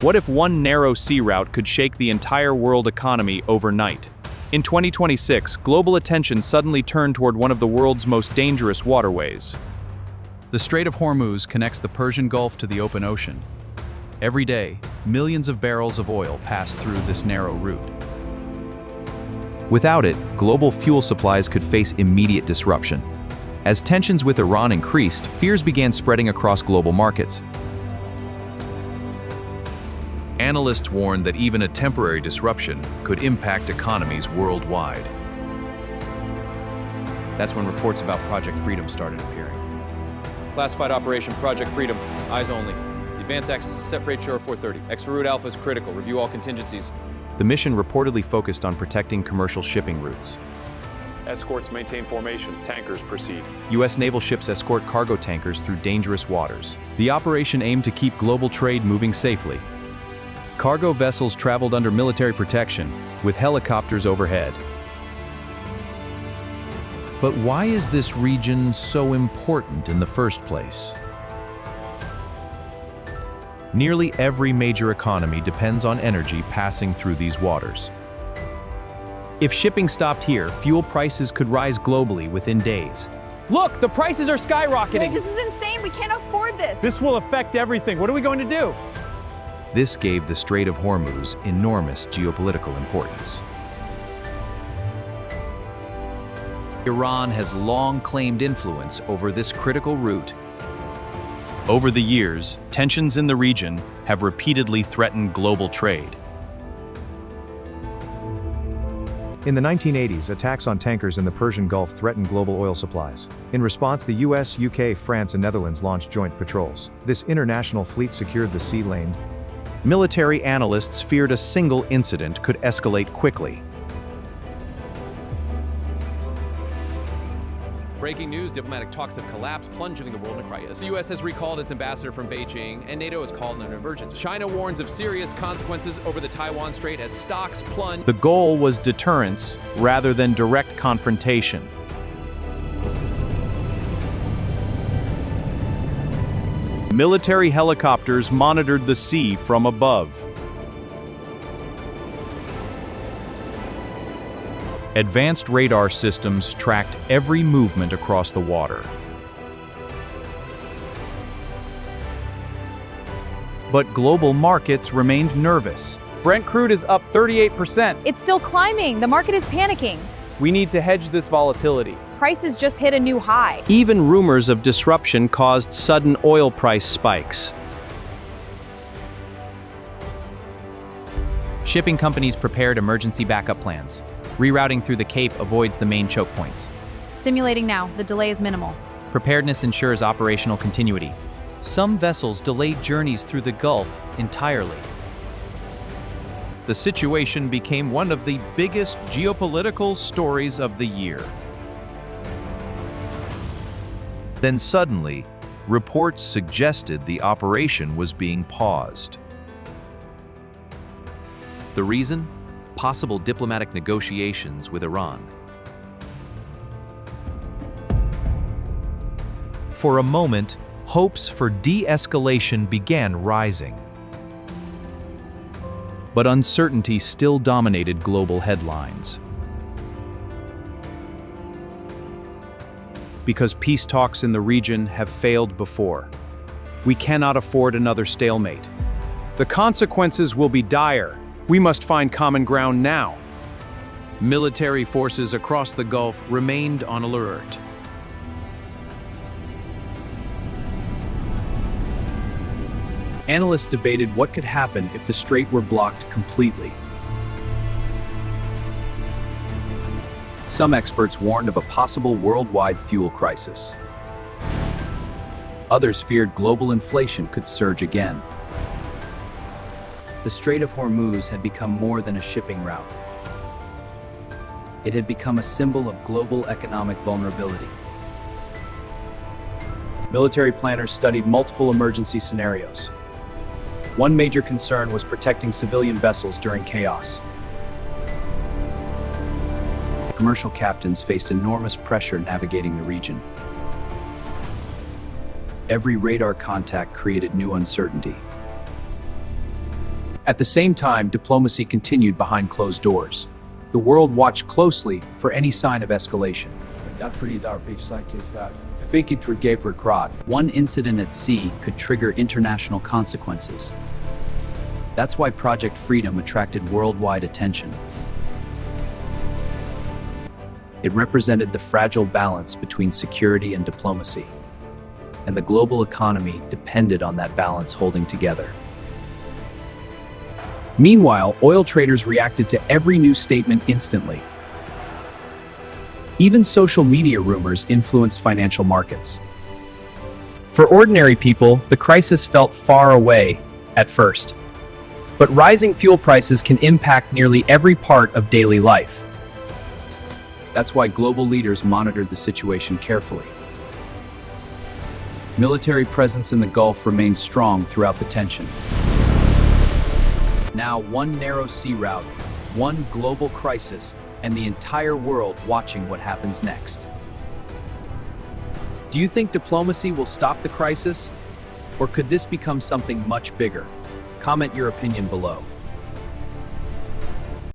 What if one narrow sea route could shake the entire world economy overnight? In 2026, global attention suddenly turned toward one of the world's most dangerous waterways. The Strait of Hormuz connects the Persian Gulf to the open ocean. Every day, millions of barrels of oil pass through this narrow route. Without it, global fuel supplies could face immediate disruption. As tensions with Iran increased, fears began spreading across global markets. Analysts warned that even a temporary disruption could impact economies worldwide. That's when reports about Project Freedom started appearing. Classified Operation Project Freedom, eyes only. Advance access to set freight shore 430. Extra route Alpha is critical. Review all contingencies. The mission reportedly focused on protecting commercial shipping routes. Escorts maintain formation. Tankers proceed. U.S. naval ships escort cargo tankers through dangerous waters. The operation aimed to keep global trade moving safely. Cargo vessels traveled under military protection, with helicopters overhead. But why is this region so important in the first place? Nearly every major economy depends on energy passing through these waters. If shipping stopped here, fuel prices could rise globally within days. Look, the prices are skyrocketing. This is insane. We can't afford this. This will affect everything. What are we going to do? This gave the Strait of Hormuz enormous geopolitical importance. Iran has long claimed influence over this critical route. Over the years, tensions in the region have repeatedly threatened global trade. In the 1980s, attacks on tankers in the Persian Gulf threatened global oil supplies. In response, the US, UK, France, and Netherlands launched joint patrols. This international fleet secured the sea lanes. Military analysts feared a single incident could escalate quickly. Breaking news, diplomatic talks have collapsed, plunging the world in a crisis. The U.S. has recalled its ambassador from Beijing, and NATO has called an emergency. China warns of serious consequences over the Taiwan Strait as stocks plunge. The goal was deterrence rather than direct confrontation. Military helicopters monitored the sea from above. Advanced radar systems tracked every movement across the water. But global markets remained nervous. Brent crude is up 38%. It's still climbing. The market is panicking. We need to hedge this volatility. Prices just hit a new high. Even rumors of disruption caused sudden oil price spikes. Shipping companies prepared emergency backup plans. Rerouting through the Cape avoids the main choke points. Simulating now. The delay is minimal. Preparedness ensures operational continuity. Some vessels delayed journeys through the Gulf entirely. The situation became one of the biggest geopolitical stories of the year. Then suddenly, reports suggested the operation was being paused. The reason? Possible diplomatic negotiations with Iran. For a moment, hopes for de-escalation began rising. But uncertainty still dominated global headlines. Because peace talks in the region have failed before. We cannot afford another stalemate. The consequences will be dire. We must find common ground now. Military forces across the Gulf remained on alert. Analysts debated what could happen if the strait were blocked completely. Some experts warned of a possible worldwide fuel crisis. Others feared global inflation could surge again. The Strait of Hormuz had become more than a shipping route. It had become a symbol of global economic vulnerability. Military planners studied multiple emergency scenarios. One major concern was protecting civilian vessels during chaos. Commercial captains faced enormous pressure navigating the region. Every radar contact created new uncertainty. At the same time, diplomacy continued behind closed doors. The world watched closely for any sign of escalation. One incident at sea could trigger international consequences. That's why Project Freedom attracted worldwide attention. It represented the fragile balance between security and diplomacy, and the global economy depended on that balance holding together. Meanwhile, oil traders reacted to every new statement instantly. Even social media rumors influenced financial markets. For ordinary people, the crisis felt far away at first. But rising fuel prices can impact nearly every part of daily life. That's why global leaders monitored the situation carefully. Military presence in the Gulf remained strong throughout the tension. Now, one narrow sea route, one global crisis, and the entire world watching what happens next. Do you think diplomacy will stop the crisis? Or could this become something much bigger? Comment your opinion below.